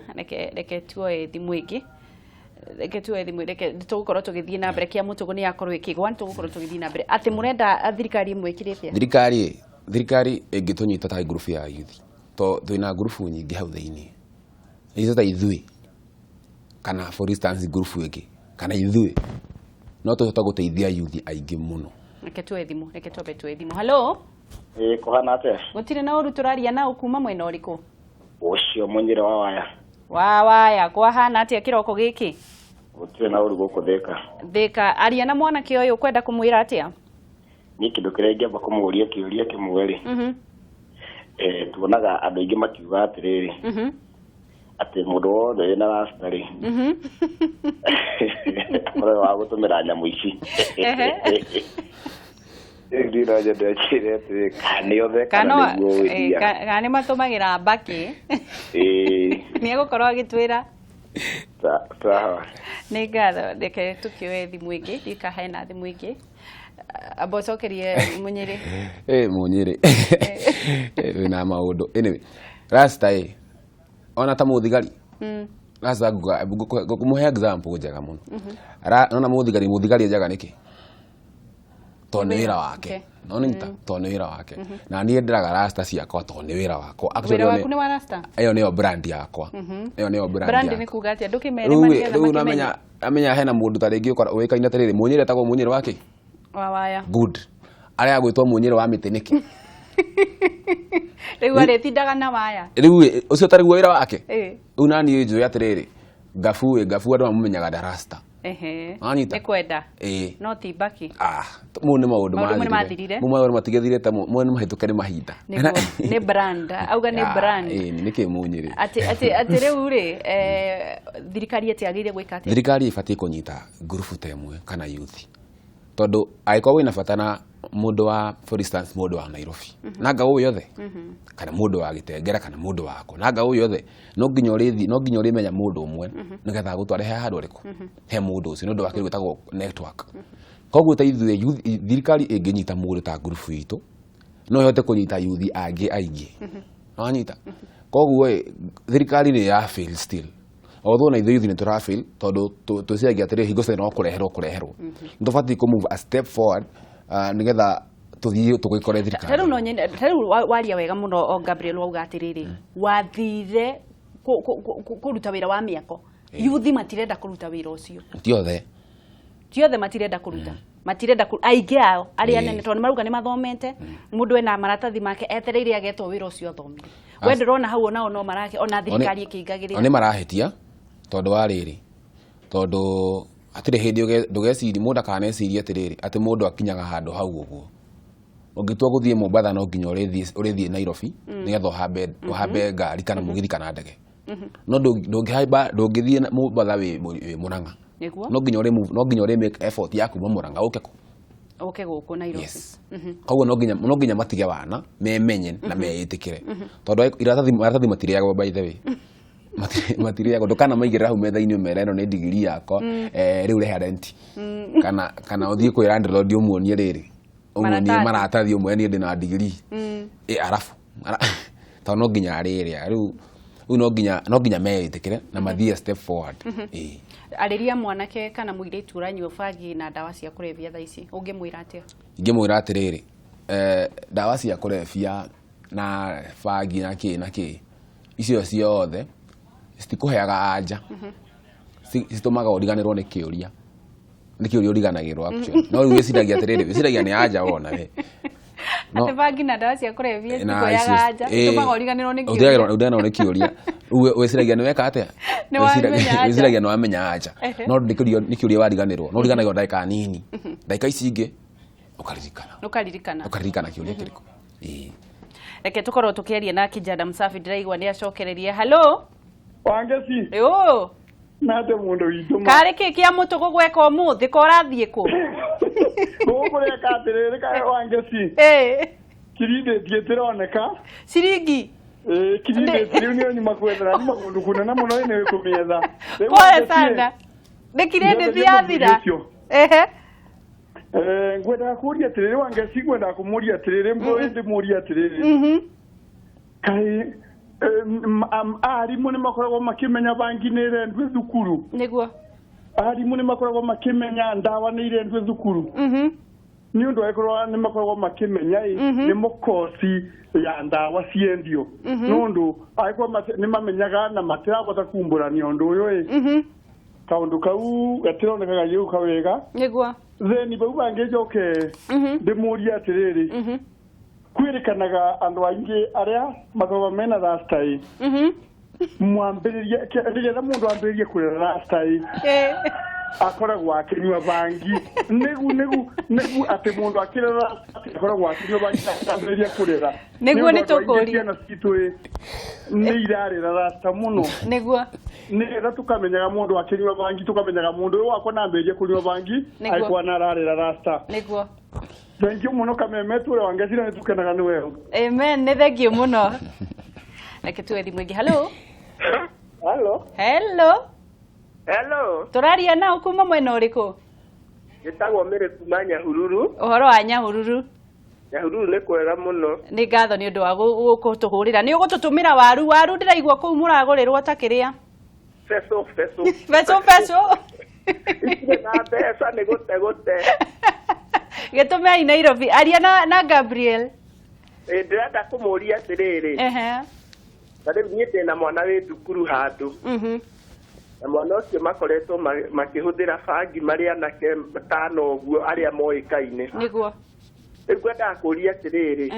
reke tuoe thimũ ĩngĩ, reke tũgũkorwo tũgĩthiĩ na mbere. Kĩa mũtũgũ nĩ yakorwo ĩkĩgwa nĩ tũgũkorwo tũgĩthiĩ na mbere. Atĩ mũrenda thirikari ĩmwe ĩkĩrĩte thirikari ĩngĩtũnyita ta group ya youth twĩna group nyingĩ hau thĩinĩ ĩta ithuĩ kana for instance group ĩngĩ kana ithuĩ no tũhota gũteithia youth aingĩ mũno. Reke twambe tuoe thimũ. Hello kũhana atĩa? Gũtirĩ na ũru tũraria na ũkuma mwena ũrĩkũ? Ũcio mũnyĩre wa waya kwahana atĩa kĩroko gĩkĩ? Gũtirĩ na ũru gũkũ Thĩka. Aria na mwanake ũyũ kwenda kũmwĩra atĩa? Niĩ kĩndũ kĩrĩa ingĩamba kũmũria kĩũria kĩmwe rĩ tuonaga andũ aingĩ makiuga atĩrĩrĩ ati mundu wothe wina rasta ri ore wa gutumira nyamu ici ndira jende chire ati kaniothe kana matumagira mbaki ni egukorwo agitwira sawa nĩ ngatho reke tukioe thimũ ĩngĩ ikahe na thimũ ĩngĩ abocokerie Munyiri Munyiri wĩna maũndũ anyway rasta ona ta mũthigari rasta ngũkũmũhe example njega mũno nona mũthigari njega nĩkĩ tondũ nĩ wĩra wake no nĩ tondũ nĩ wĩra wake na niĩ ndĩraga rasta ciakwa tondũ nĩ wĩra wakwa wĩra waku nĩ wa rasta ĩyo nĩyo brand yakwa ĩyo nĩyo brand nĩ kuga atĩa ndũkĩmere marĩa rĩu amenya hena mũndũ ta rĩngĩ ũĩkaine atĩrĩrĩ Munyiri etagwo Munyiri wake wa waya good arĩa gwĩtwo Munyiri wa mĩtĩ nĩkĩ rĩu arĩtindaga na waya rĩu ũcio tarĩ wĩra wake rĩu naniĩ njũĩ atĩrĩrĩ Gabu andũ mamũmenyaga ndarasta nĩ kwenda no ti mbaki mũũ nĩ maũndũ mathirire mũũ matigethire ta mũũ nĩ mahĩtũke nĩ mahinda nĩ brand auga nĩ brand nĩkĩ Munyiri atĩ rĩu rĩ thirikari ĩtiagĩrĩire gwĩka atĩa thirikari ĩbatiĩ kũnyita ngurubu ta ĩmwe kana youth tondũ angĩkorwo wĩna bata na mũndũ wa for instance mũndũ wa Nairobi na ngaũ yothe kana mũndũ wa Gĩtengera kana mũndũ wako na ngaũ yothe no nginya ũrĩmenya mũndũ ũmwe nĩgetha gũtware handũ ũrĩkũ he mũndũ ũcio nĩ ũndũ wake gwĩtagwo network koguo ta ithuĩ thirikari ĩngĩnyita mũndũ ta ngurubu itũ no ĩhote kũnyita youth angĩ aingĩ wanyita koguo thirikari nĩ ya fail still although na ithuĩ youth nĩ tũra fail tondũ twĩciragia atĩrĩrĩ hingo ciothe no kũreherwo nĩ tũbatiĩ kũ move a step forward nigetha tuthii tugikore thirikari rĩu waria wega mũno o Gabriel wauga atĩrĩrĩ wathire kũruta wĩra wa mĩako youth matirenda kũruta wĩra ũcio tiothe matirenda kũruta matirenda aingĩ ao arĩa nene tondũ maruga nĩ mathomete mũndũ ena maratathi make etereire agetwo wĩra ũcio athomire we ndĩrona hau onao no marake ona thirikari ĩkĩingagĩrĩra nĩ marahĩtia tondũ wa rĩrĩ tondũ atirĩ hĩndĩ ndũgeciria mũndũ akaneciria atĩrĩrĩ atĩ mũndũ akinyaga handũ hau ũguo ũngĩtua gũthiĩ Mombatha no nginya ũrĩthiĩ Nairobi nĩgetha ũhambe ngari kana mũgithi kana ndege no ndũngĩthiĩ Mombatha wĩ Mũrang'a no nginya ũrĩ make effort ya kuma Mũrang'a ũke gũkũ Nairobi koguo no nginya matige wana memenye na meĩtĩkĩre tondũ iratathi matirĩagwo by the way matirĩagwo ndũkana maigĩrĩra hau metha-inĩ ũmera ĩno nĩ degree yakwa rĩu reha rent kana ũthiĩ kwĩ landlord ũmuonie rĩrĩ ũmuonie maratathi ũmwe niĩ ndĩna degree arabu tondũ no nginya arĩrĩa rĩu no nginya meĩtĩkĩre na mathiĩ step forward arĩria mwanake kana mũirĩtu ũranyua bangi na ndawa cia kũrebia thaa ici ũngĩmwĩra atĩa ingĩmwĩra atĩrĩrĩ ndawa cia kũrebia na bangi na kĩ icio ciothe citikũheaga anja citũmaga ũriganĩrwo nĩ kĩũria ũriganagĩrwo actually no rĩu wĩciragia atĩrĩrĩ wĩciragia nĩ anja wona we atĩ bangi na ndawa cia kũrebia citikuheaga anja citũmaga ũriganĩrwo nĩ kĩũria wĩciragia nĩ weka atĩa wĩciragia nĩ wamenya anja no nĩ kĩũria wariganĩrwo no ũriganagĩrwo ndagĩka nini ndagĩka ici ingĩ ũkaririkana kĩũria kĩrĩkũ reke tukorwo tukiaria na kijana msafi ndiraigua ni acokererie hello Wangeci yo nate mundu witũ kari ki kia mutugo gweka umuthi ko rathie ku gũkũreka atĩrĩrĩ kae Wangeci kirinde tietironeka ciringi kirinde rĩu nĩ nyuma kwethera nĩ maũndũ kunene mũno nĩ kũmietha pole sana ndikirinde thiathira ngwenda kũria atĩrĩrĩ Wangeci ngwenda kũmũria atĩrĩrĩ ndĩmũria atĩrĩrĩ kaĩ arimũ nĩ makoragwo makĩmenya bangi nĩ irendwe thukuru nĩguo arimũ nĩ makoragwo makĩmenya ndawa nĩ irendwe thukuru nĩ ũndũ agĩkorwo nĩ makoragwo makĩmenya nĩ mũkosi ya ndawa ciendio nĩ ũndũ agĩkorwo nĩ mamenyaga na matirahota kumbũrania ũndũ ũyũ kaũndũ kau gatironekaga gĩgũka wega nĩguo theni bau bangĩnjoke ndĩmũria atĩrĩrĩ kwĩrĩkanaga andũ aingĩ arĩa makoragwo mena rastai mwambĩrĩria rĩrĩa mũndũ ambĩrĩrie kũrera rastai akoragwo akĩnyua bangi nĩgu atĩ mũndũ akĩrera akoragwo akĩnyua bangi akambĩrĩria kũrera nĩguo nĩ tũkũria ciana citũ nĩ irarĩra rasta mũno nĩguo nĩgetha tũkamenyaga mũndũ akĩnyua bangi tũkamenyaga mũndũ ũyũ wakwa nambĩrĩrie kũnyua bangi aĩkwa na ararĩra rasta nĩguo thengiũ mũno Kameme tũre wangecira nĩ tũkenaga nĩ wewe amen nĩ thengiũ mũno reke tuwe thimũ ĩngĩ halo Hello. Tũraria nao kuma mwena ũrĩkũ? Gĩtagwo mĩrĩ kuma Nyahururu. Ũhoro wa Nyahururu? Nyahururu nĩ kwega mũno. Nĩ ngatho nĩ ũndũ wa gũtũhũrĩra. Nĩ ũgũtũtũmĩra waru ndĩraigua kũu mũragũrĩrwo ta kĩrĩa? Peso. Itirĩ na mbeca nĩ gũte. Gĩtũme ai Nairobi. Aria na Gabriel. Ndĩrenda kũmũria atĩrĩrĩ. Na rĩu niĩ ndĩna mwana wĩ thukuru handũ. Na mwana ũcio makoretwo makĩhũthĩra bangi marĩ anake matano ũguo arĩa moĩkaine. Nĩguo. Rĩu ngwendaga kũria atĩrĩrĩ.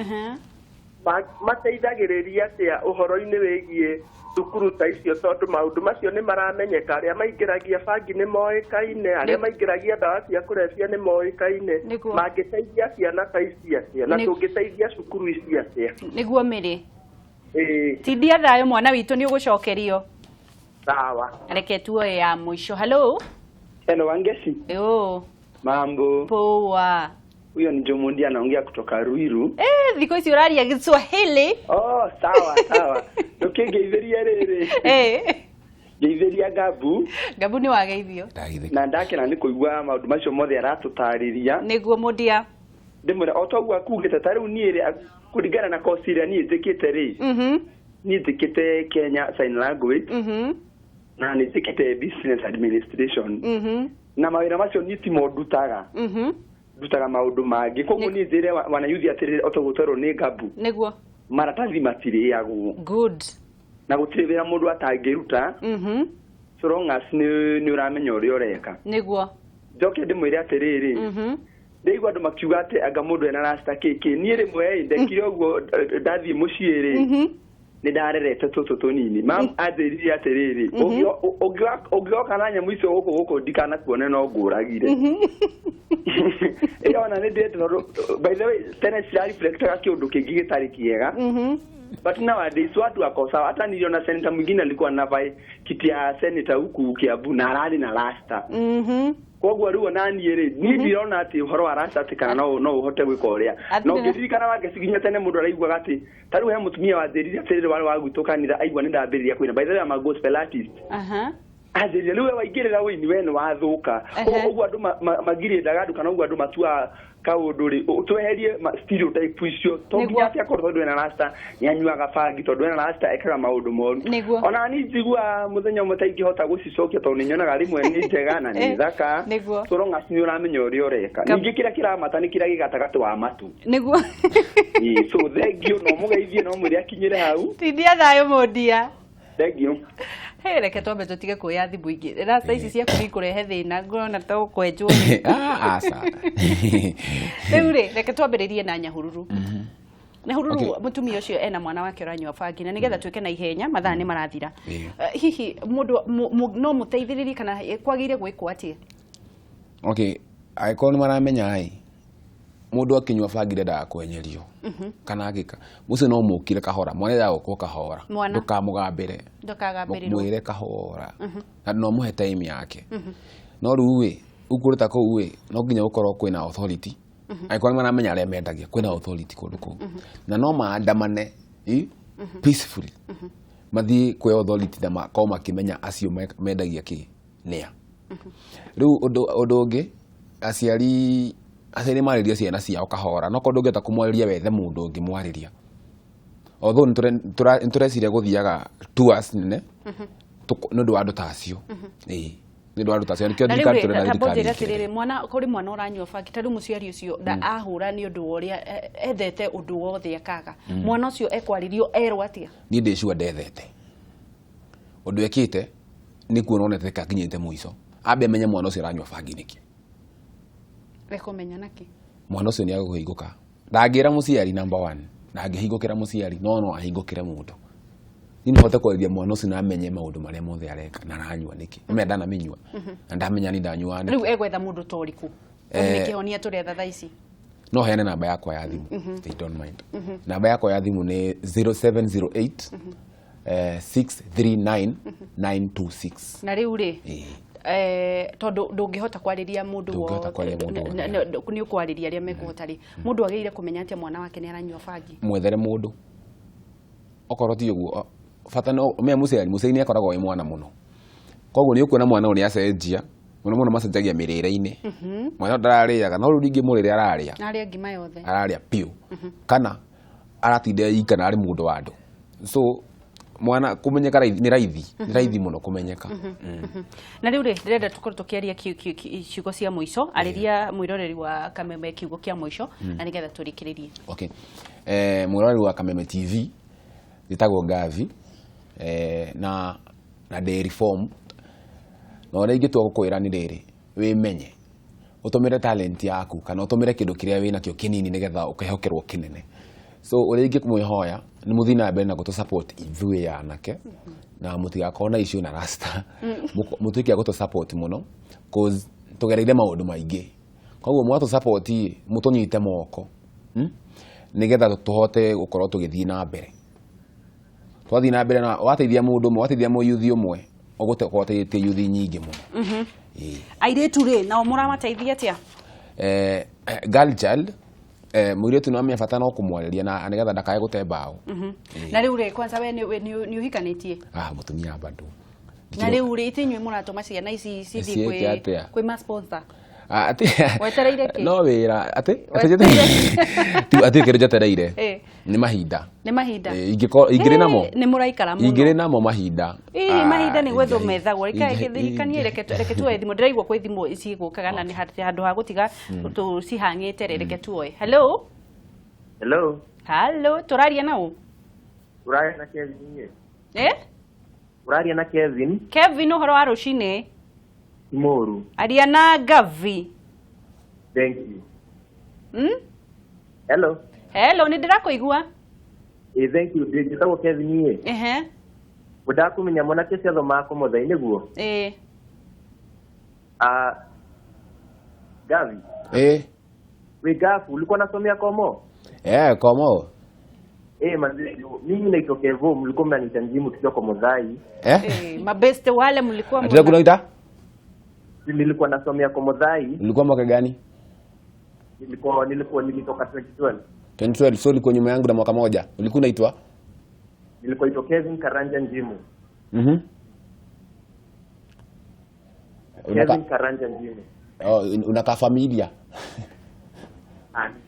Mateithagĩrĩria atĩa ũhoro-inĩ wĩgiĩ thukuru ta icio tondũ maũndũ macio nĩ maramenyeka arĩa maingĩragia bangi nĩ moĩkaine arĩa maingĩragia ndawa cia kũrebia nĩ moĩkaine mangĩteithia ciana ta ici atĩa na tũngĩteithia cukuru ici atĩa. Nĩguo Mĩrĩ. Tindia thayũ mwana witũ nĩ ũgũcokerio. Sawa. Reke tuoe ya mwisho. Hello. Hello Wangeci. Mambo. Poa. Huyo ni Jomondi anaongea kutoka Ruiru. Thiko hizi uraria Kiswahili. Oh, sawa. Ngeithiria rĩrĩ. Ngeithiria Gabu. Gabu ni wageithio. Na ndakena nĩ kũigua maũndũ macio mothe aratũtarĩria. Nĩguo Mundia. Ndĩmwĩra o ta ũguo akugĩte ta rĩu niĩ kũringana na kosi ĩrĩa niĩ njĩkĩte rĩ. Niĩ njĩkĩte Kenya Sign Language. Na nĩ njĩkĩte Business Administration. Na mawĩra macio niĩ timo ndutaga. Ndutaga maũndũ mangĩ. Koguo niĩ njĩre wanayuthi atĩrĩrĩ o ta gũtwarwo nĩ Gabu. Nĩguo. Maratathi matirĩagwo. Good. Na gũtirĩ wĩra mũndũ atangĩruta. So long as nĩ ũramenya ũrĩa ũreka. Nĩguo. Njoke ndĩmwĩre atĩrĩrĩ. Ndĩigua andũ makiuga atĩ anga mũndũ ena rasta kĩkĩ. Niĩ rĩmwe ndekire ũguo ndathiĩ mũciĩ rĩ. Nĩ ndarerete tũtũ tũnini. Mam anjĩrire atĩrĩrĩ. Ũngĩoka na nyamũ icio gũkũ ndikanakuone no ngũragire. Ona nĩ ndĩrete by the way tene cirareflectaga kĩũndũ kĩngĩ gĩtarĩ kĩega. But nowadays watu wako sawa. Hata niliona senator mwingine alikuwa anavaa kiti ya senator huku Kiambu na arali na rasta. Koguo rĩu nani rĩ ni ndirona atĩ ũhoro wa rasta atĩ kana no ũhote gwĩka ũrĩa. No ngĩririkana wangĩciginya tene mũndũ araiguaga atĩ ta rĩu he mũtumia wanjĩrire atĩrĩrĩ warĩ wa gwitũ kanitha aigua nĩ ndambĩrĩria kwĩna by the way ama gospel artist. Anjĩrire rĩu waingĩrĩra wĩini we nĩ wathũka. Koguo andũ magirĩ ndagandu kana ũguo andũ matua kaũndũ rĩ tweherie stereotype icio tondũ atĩ akorwo tondũ ena rasta nyanyuaga bangi tondũ ena rasta ekaga maũndũ moru. Ona ni njigua mũthenya ũmwe ta ingĩhota gũcicokia tondũ nĩ nyonaga rĩmwe nĩ njega na nĩ thaka. So long as nĩ ũramenya ũrĩa ũreka. Ningĩ kĩrĩa kĩramata nĩ kĩrĩa gĩgatagatĩ wa matu. Nĩguo. So thengio no mũgeithie no mwĩre akinyĩre hau. Tindia thayũ Mundia. Thengio. Reke twambe tũtige kuoya thimũ ingĩ. Rasta ici ciaku nĩ ikũrehe thĩna ngona ta ũkwenjwo. Aca. Rĩu rĩ reke twambĩrĩrie na Nyahururu. Nyahururu mũtumia ũcio ena mwana wake ũranyua bangi na nĩgetha twĩke na ihenya mathaa nĩ marathira. Hihi mũndũ no mũteithĩrĩrie kana kwagĩrĩire gwĩkwo atĩa? Angĩkorwo nĩ maramenya mũndũ akinyua bangi ndendaga kwenyerio kana agĩka mũcio no mũkire kahora mwana ndagũkwo kahora ndũkamũgambĩre mwĩre kahora na no mũhe time yake. No rĩu ũkũrĩta kũu no nginya gũkorwo kwĩna authority. Angĩkorwo nĩ maramenya arĩa mendagia kwĩna authority kũndũ kũu na no maandamane peacefully mathiĩ kwĩ authority na makorwo makĩmenya acio mendagia kĩ nĩa. Rĩu ũndũ ũngĩ aciari marĩria ciana ciao kahora no kondũ ũngĩta kũmwarĩria wethe mũndũ ũngĩ mwarĩria. Although nĩ tũreciria gũthiaga tours nene nĩ ũndũ wa andũ ta acio. Nĩ ũndũ wa andũ ta acio nĩkĩo thirikari tũrenda thirikari. Mwana kũrĩ mwana ũranyua bangi ta rĩu mũciari ũcio ahũra nĩ ũndũ wa ũrĩa ethete ũndũ wothe akaga. Mwana ũcio ekwarĩrio erwo atĩa? Niĩ ndĩcua ndethete. Ũndũ ekĩte nĩ kuona onete kakinyĩte mũico. Ambe amenye mwana ũcio aranyua bangi nĩkĩ. Rekomenya naki. Mwana ũcio nĩ agũkĩhingũka. Ndangĩra mũciari number 1. Ndangĩhingũkĩra mũciari no ahingũkĩre mũndũ. ni hote kwarĩria mwana ũcio na amenye maũndũ marĩa mothe areka na aranyua nĩkĩ nĩmenda namenyua na ndamenya ni ndanyua nĩkĩ rĩu egwetha mũndũ toriku nĩkĩhonia tũretha thaa ici no heane namba yakwa ya thimũ they don't mind namba yakwa ya thimũ nĩ 0708 639 926 na rĩu rĩ tondũ ndũngĩhota kwarĩria mũndũ nĩ ũkwarĩria arĩa mekũhota rĩ mũndũ agĩrĩire kũmenya atĩ mwana wake nĩ aranyua bangi mwethere mũndũ okorwo ti ũguo bata no me mũciari nĩ akoragwo e mwana mũno koguo nĩ ũkuona mwana ũyũ nĩ acenjia mũno macenjagia mĩrĩĩre-inĩ mwana ndararĩaga no rĩu rĩngĩ mũrĩre ararĩa na arĩa ngima yothe ararĩa piũ kana aratinda ikana arĩ mũndũ wa andũ so mwana kũmenyeka nĩ raithi mũno kũmenyeka na rĩu rĩ ndĩrenda tũkorwo tũkĩaria ciugo cia mũico arĩria mwĩroreri wa Kameme kiugo kĩa mũico na nĩgetha tũrĩkĩrĩrie okay mwĩroreri wa Kameme TV gĩtagwo Garvey na dairy farm no rĩ ingĩtua gũkwĩra nĩ rĩrĩ wĩmenye ũtũmĩre talent yaku kana ũtũmĩre kĩndũ kĩrĩa wĩna kĩo kĩnini nĩgetha ũkehokerwo kĩnene so ũrĩa ingĩkũmwĩhoya nĩ mũthiĩ na mbere na gũtũ support ithuĩ anake na mũtigakorwo na issue na rasta mũtuĩke a gũtũ support mũno cause tũgereire maũndũ maingĩ koguo mwatũ support mũtũnyite moko nĩgetha tũhote gũkorwo tũgĩthiĩ na mbere twathiĩ na mbere na wateithia mũndũ ũmwe wateithia mũyuthi ũmwe ũgũteithĩtie yuthi nyingĩ mũno airĩtu rĩ nao mũramateithia atĩa girl child mũirĩtu no amĩabata no kũmwarĩria na nĩgetha ndakae gũte mbaũ na rĩu rĩ kwanza we nĩ ũhikanĩtie mũtumia bado na rĩu rĩ itinyuĩ mũratũma ciana ici cithiĩ kwĩ ma sponsor wetereire kĩ no wĩra atĩ kĩrĩ njetereire nĩ mahinda ingĩrĩ namo nĩ mũraikara mũno ingĩrĩ namo mahinda mahinda nĩ gwetho methagwo reke reke tuoe thimũ ndĩraigua kwĩ thimũ cigũkaga na nĩ handũ ha gũtiga tũcihang'ĩte reke tuoe hello tũraria naũ Ũraria na Kevin ũraria na Kevin Kevin ũhoro wa rũcinĩ Moru. Aria na Garvey. Thank you. Hello. Nĩ ndĩrakũigua. Thank you. Njĩtagwo Kevin Ũndakũmenya mwanake ciothe makũmotha nĩguo. Garvey. Wĩ gafu ulikuwa unasomea Komo? Komo. Mimi naitwa Kevo, mlikuwa mnaniita njimu tukiwa kwa Modhai. Mabeste wale mlikuwa nilikuwa nasomea kwa Modhai. Ulikuwa mwaka gani? Nilitoka 2012. 2012, so ulikuwa nyuma yangu na mwaka moja. Ulikuwa unaitwa? Nilikuwa naitwa Kevin Karanja Njimu. Kevin Karanja Njimu. Unakaa familia?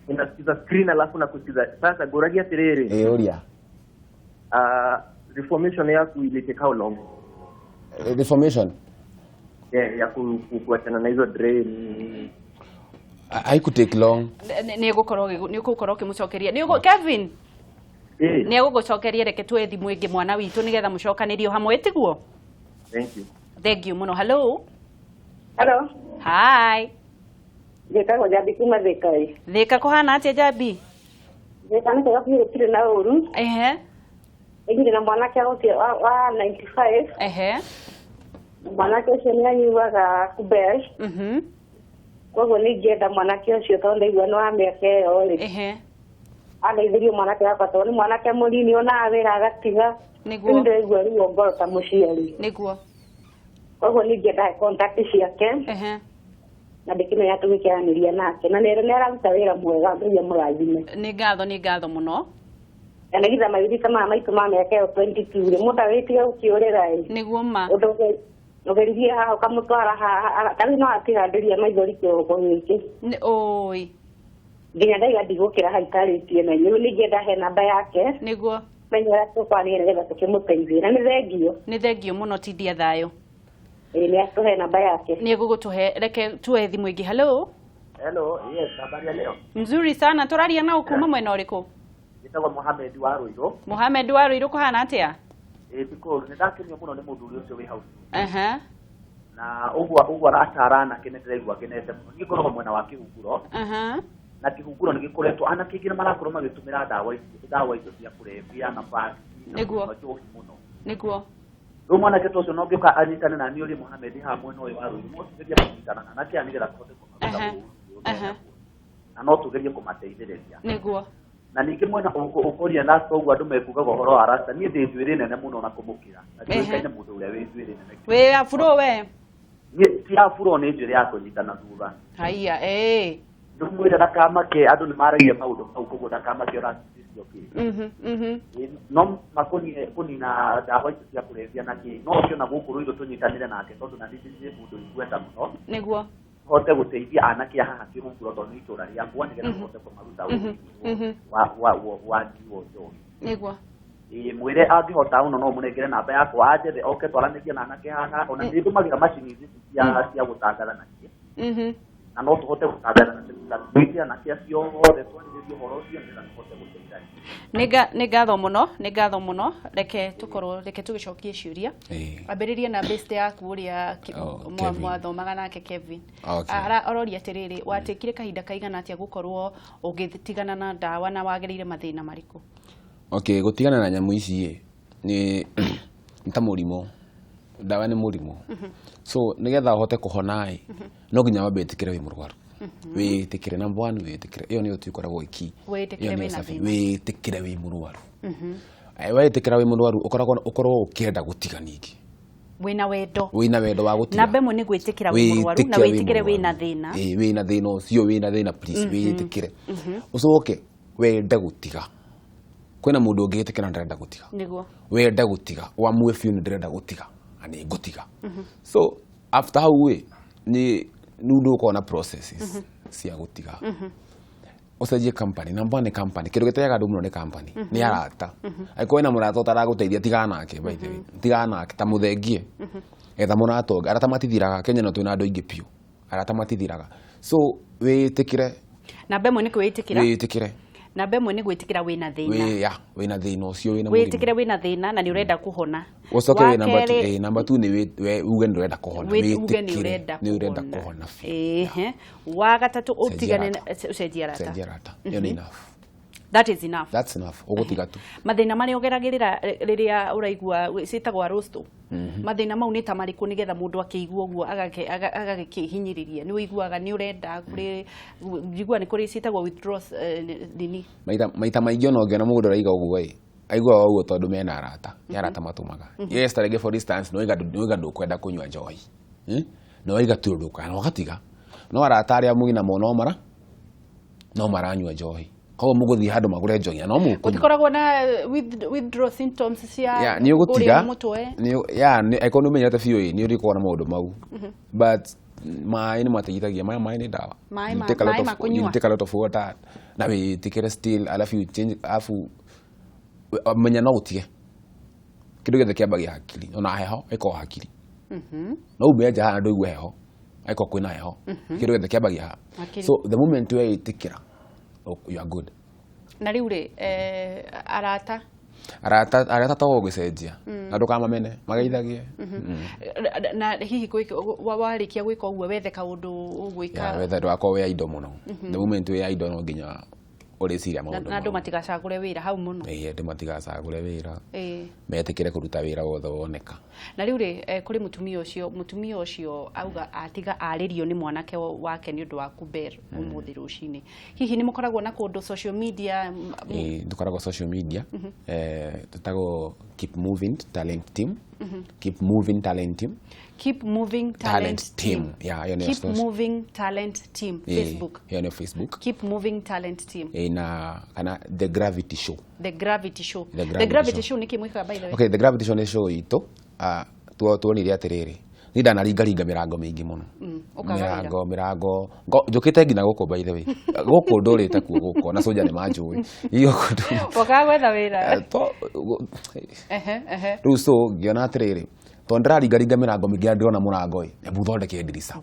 Unasikiza screen alafu nakusikiza. Sasa goragia tiriri. Uria. Reformation yako ilitake how long? Reformation? Ya kuachana na hizo drain. I could take long. Nĩ gũkorwo ũkĩmũcokeria. Kevin. Nĩ gũgũcokeria reke tuoe thimũ ĩngĩ mwana witũ nĩgetha mũcokanĩrio hamwe tiguo. Thank you mũno. Hello. Hi. Njĩtagwo Jambi kuma Thika. Thika kũhana atĩa Jambi? Thika nĩ kwega gũtirĩ na ũru. Ĩgire na mwanake ũcio wa 95. Mwanake ũcio nĩ anyuaga kubesh. Koguo nĩ ingĩenda mwanake ũcio tondũ ndaigua nĩ wa mĩaka ĩyo rĩ. Andeithĩrio mwanake wakwa tondũ nĩ mwanake mũnini ona wĩra agatiga. Nĩguo ndaigua ruo ngoro ta mũciari. Nĩguo. Koguo nĩ ingĩenda contact ciake. Na ndĩkĩmenya tũgĩkĩranĩria nake na nĩ araruta wĩra mwega nginya mũrathime. Nĩ ngatho mũno. Na nĩgitha maithika maitũ ma mĩaka ĩyo 22 rĩ mũndũ agĩtiga gũkĩũrĩra ĩ. Nĩguo ma. Ũgerithie haha ũkamũtwara tarĩ no atigandĩria maithori kĩroko gĩkĩ. Oi. Nginya ndaiga ndigũkĩra haitarĩtie na rĩu nĩ ingĩenda he namba yake. Nĩguo. Menya ũrĩa tũkwanĩrĩra nĩgetha tũkĩmũteithie na nĩ thengio. Nĩ thengio mũno tindia thayũ. Nĩ atũhe namba yake. Nĩ gũgũtũhe reke tuoe thimũ ĩngĩ. Hello. Yes, habari ya leo. Mzuri sana. Tũraria na ũkuma mwena ũrĩkũ? Njĩtagwo Mohamed wa Rũirũ. Mohamed wa Rũirũ kũhana atĩa? Because nĩndakenio mũno nĩ mũndũ ũrĩa ũcio wĩ hau. Na ũguo aratara anake nĩ ndĩraigua akenete mũno. Niĩ ngoragwo mwena wa Kĩhunguro. Na Kĩhunguro nĩ gĩkoretwo anake aingĩ nĩ marakorwo magĩtũmĩra ndawa icio cia kũrebia na bangi. Nĩguo. Mũno. niguo rĩu mwanake ta ũcio no ngĩũka anyitane na niĩ ũrĩ Mohamed haha mwena ũyũ wa rũĩ mũtũgerie kũnyitana na nake nĩgetha tũhote kũmaruta na no tũgerie kũmateithĩrĩria niguo na ningĩ mwena ũkũria rasta ũguo andũ mekugaga ũhoro wa rasta niĩ ndĩ njuĩrĩ nene mũno na kũmũkĩra na ndĩũĩkaine mũndũ ũrĩa wĩ njuĩrĩ nene wĩ afro we ti afro nĩ njuĩrĩ ya kũnyitana thutha haiya ndũmwĩre ndakamake andũ nĩ maragia maũndũ mau koguo ndakamake ũracicio kĩ no makũnie kũnina ndawa icio cia kũrebia na kĩ no ũcio na gũkũ rũirũ tũnyitanĩre nake tondũ na ndĩndĩ mũndũ igweta mũno nĩguo hote gũteithia anake haha kĩrungũro tondũ nĩ itũũra rĩakwa nĩgetha tũhote kũmaruta wa njiwo njohi nĩguo mwĩre angĩhota ũno no mũnengere namba yakwa anjethe oke twaranĩrie na anake haha ona nĩ ndũmagĩra macini ici cia gũtangatha nacio na no tũhote gũtangatha nacio anake acio othe twarĩrĩrie ũhoro ũcio nĩgetha tũhote gũteithania nĩ ngatho mũno reke tũgĩcokie ciũria ambĩrĩrie na best yaku ũrĩa mwathomaga nake Kevin aroria atĩrĩrĩ watĩkire kahinda kaigana atĩa gũkorwo ũgĩtigana na ndawa na wagereire mathĩna marĩkũ gũtigana na nyamũ ici nĩ ta mũrimũ ndawa nĩ mũrimũ so nĩgetha ũhote kũhona no nginya wambe wĩtĩkĩre wĩ mũrwaru wĩtĩkĩre number 1 wĩtĩkĩre ĩyo nĩyo twĩkoragwo iki wĩtĩkĩre wĩ mũrwaru wĩtĩkĩra wĩ mũrwaru ũkorwo ũkĩenda gũtiga ningĩ wĩna wendo wa gũtiga namba ĩmwe nĩ gwĩtĩkĩra wĩ mũrwaru na wĩtĩkĩre wĩna thĩna wĩna thĩna ũcio wĩna thĩna please wĩtĩkĩre ũcoke wende gũtiga kwĩna mũndũ ũngĩtĩkĩra ndarenda gũtiga nĩguo wende gũtiga wamue biũ nĩ ndĩrenda gũtiga ani ngũtiga so after hau ni nundu uko na processes cia gũtiga ũcenjie company namba nĩ company kĩndũ gĩteaga andũ mũno nĩ company nĩ arata aiko ina mũrata ũtaragũteithia tigana nake by the way tigana nake ta mũthengie etha mũratonga arata matithiraga Kenya no twĩna andũ aingĩ piũ arata matithiraga so wĩtĩkĩre namba ĩmwe nĩ kwĩtĩkĩra wĩtĩkĩre namba ĩmwe nĩ gwĩtĩkĩra wĩna thĩna wĩna thĩna ũcio wĩna wĩtĩkĩre wĩna thĩna na nĩ ũrenda kũhona ũcoke wĩ namba 2 nĩ uge nĩ ũrenda kũhona wĩtĩkĩre nĩ ũrenda kũhona wa gatatũ ũtigane ũcenjie arata iyo nĩ enough that is enough that's enough ũgũtiga tu mathĩna marĩa ũgeragĩrĩra rĩrĩa ũraigua citagwo arũstũ mathĩna mau nĩ ta marĩkũ nĩgetha mũndũ akĩigua ũguo agagĩkĩhinyĩrĩria nĩ ũiguaga nĩ ũrenda njigua nĩ kũrĩ citagwo withdraw nini maita maingĩ ona ũngĩona mũndũ araiga ũguo aiguaga ũguo tondũ mena arata nĩ arata matũmaga yes tarĩngĩ for instance nĩ ũiga ndũkwenda kũnyua njohi nĩ waiga tu ndũkana ũgatiga no arata arĩa mũgina mo no maranyua njohi koguo mũgũthiĩ handũ magũre njohi no gũtikoragwo na withdraw symptoms cia nĩ ũgũtiga akorwo nĩ ũmenyete biũ nĩ ũrĩkorwo na maũndũ mau but maĩ nĩ mateithagia maĩ nĩ ndawa you take a lot of water na wĩtĩkĩre still alafu menya no ũtige kĩndũ gĩothe kĩambagia hakiri ona heho ĩkorwo hakiri no ume nja haha ndũigue heho akorwo kwĩna heho kĩndũ gĩothe kĩambagia haha so the moment wĩtĩkĩra you are good na rĩu rĩ arata to gũcenjia na ndũkamamene mageithagie na hihi warĩkia gwĩka ũguo wethe kaũndũ ũgwĩka wethe ndũgakorwo wĩ indo mũno the moment wĩ indo no nginya ũrĩciria maũndũ na andũ matigacagũre wĩra hau mũno andũ matigacagũre wĩra metĩkĩre kũruta wĩra wothe woneka na rĩu rĩ kũrĩ mũtumia ũcio auga atiga arĩrio nĩ mwanake wake nĩ ũndũ wa kuber ũmũthĩ rũcinĩ hihi nĩ mũkoragwo na kũndũ social media tũkoragwo social media tũtagwo Keep Moving Talent Team Keep Moving Talent Team Keep Moving Talent Team. Keep Moving Talent Team. Facebook. Yeah, Facebook. Keep Moving Talent Team. Na kana The Gravity Show. The Gravity Show. The Gravity Show nĩ kimwĩkaga by the way. Okay, The Gravity Show nĩ show itũ. Tuonire atĩrĩrĩ. Nĩ ndanaringaringa mĩrango mĩingĩ mũno. Mĩrango. Njũkĩte nginya gũkũ by the way. Gũkũ ndũrĩte kuo gũkũ na soja nĩ manjũĩ. Iyo kũndũ. Wakaga gwetha wĩra. Rĩu so ngĩona atĩrĩrĩ. Tondũ ndĩraringaringa mĩrango mĩingĩ ndĩrona mũrango ebu thondeke ndirica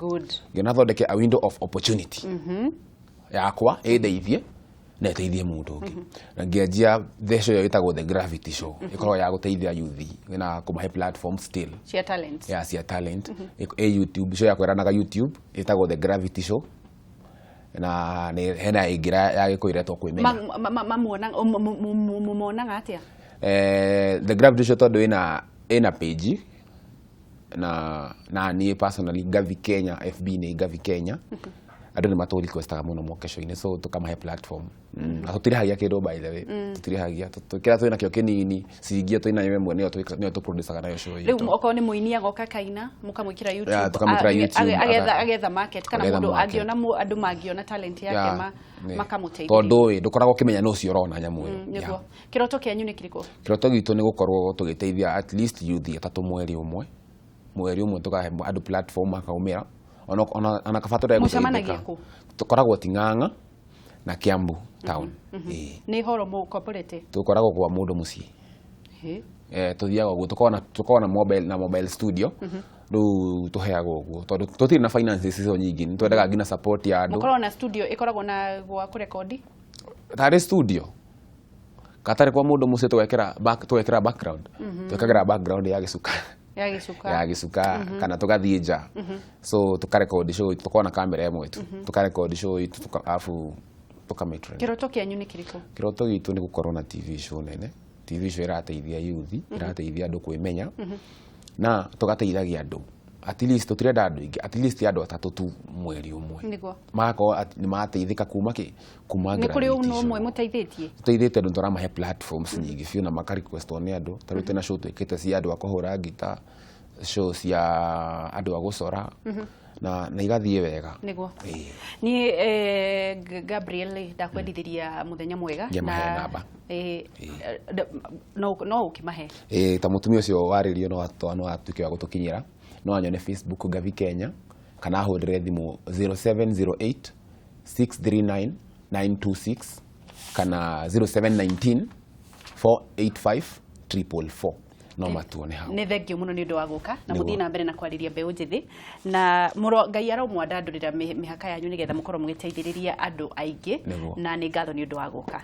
ngĩona thondeke a window of opportunity yakwa ĩndeithie na ĩteithie mũndũ ũngĩ na ngĩanjia theco ĩyo ĩtagwo The Gravity Show ĩkoragwo ya gũteithia yuthi na kũmahe platform still cia talent cia talent YouTube show yakwa ĩranaga YouTube ĩtagwo The Gravity Show na hena ĩngĩ ya gĩkũiretwo kwĩmenya mumonaga atĩa The Garvey tondu ina page na niĩ personally Garvey Kenya FB ni Garvey Kenya andũ nĩ matũ requestaga mũno mokesho-inĩ so tukamahe platform na tutirihagia kindu by the way tutirihagia kira twina kio kinini singia twina yewe mwe nĩyo tu producer nayo show rĩu okorwo nĩ mũini agoka kaina mũkamwĩkĩra YouTube agetha market kana mũndũ angiona andũ mangiona talent yake makamũteithia tondu ndukoragwo kimenya no cio rona nyamu ĩyo nĩguo kiroto kĩanyu nĩ kĩrĩkũ kiroto gitu nĩ gukorwo tugiteithia at least youth atatu mweri umwe tukahe andũ platform akaumĩra ona kabato mũcemanagia kũ tukoragwo Ting'ang'a na Kiambu town nĩ horo mu corporate tukoragwo kwa mũndũ mũciĩ tuthiaga ũguo tukoragwo na mobile studio rĩu tuheagwo ũguo tondu tutirĩ na finances icio nyingĩ nĩ twendaga nginya support ya andũ mũkoragwo na studio ĩkoragwo na gwa kũrekodi tarĩ studio katarĩ kwa mũndũ mũciĩ tũgekĩra background twĩkagĩra background ya gĩcuka kana tugathiĩ nja so tukarekodi show itu tukona kamera ĩmwe tu tukarekodi show itu afu tukamĩtrend kiroto kĩanyu nĩ kĩrĩkũ kiroto gitu nĩ gukorwo na TV show nene TV show ĩrateithia youth ĩrateithia andũ kwĩmenya na tugateithagia andũ at least tutirenda andũ ingĩ at least andũ atatũ tu mweri umwe nĩguo magakorwo nĩ mateithĩka kuma nĩ kũrĩ ũmwe mũteithĩtie tuteithĩtie andũ tũramahe platforms nyingĩ biũ na makarequestwo nĩ andũ tarĩu twĩna show twĩkĩte cia andũ a kũhũra ngita show cia andũ a gũcora na igathiĩ wega nĩguo niĩ Gabriel ndakwendithĩria mũthenya mwega na no ũkĩmahe ta mũtumia ũcio warĩrio no atuĩke wa gũtũkinyĩra no anyone Facebook Garvey Kenya kana ahũrĩre thimũ 0708 639 926 kana 0719 485 444 no matuone hau nĩ thengio mũno nĩ ũndũ wa gũka na mũthiĩ na mbere na kwarĩria mbeũ njĩthĩ na Ngai aromwandandũrĩra mĩhaka yanyu nĩgetha mũkorwo mũgĩteithĩrĩria andũ aingĩ na nĩ ngatho nĩ ũndũ wa gũka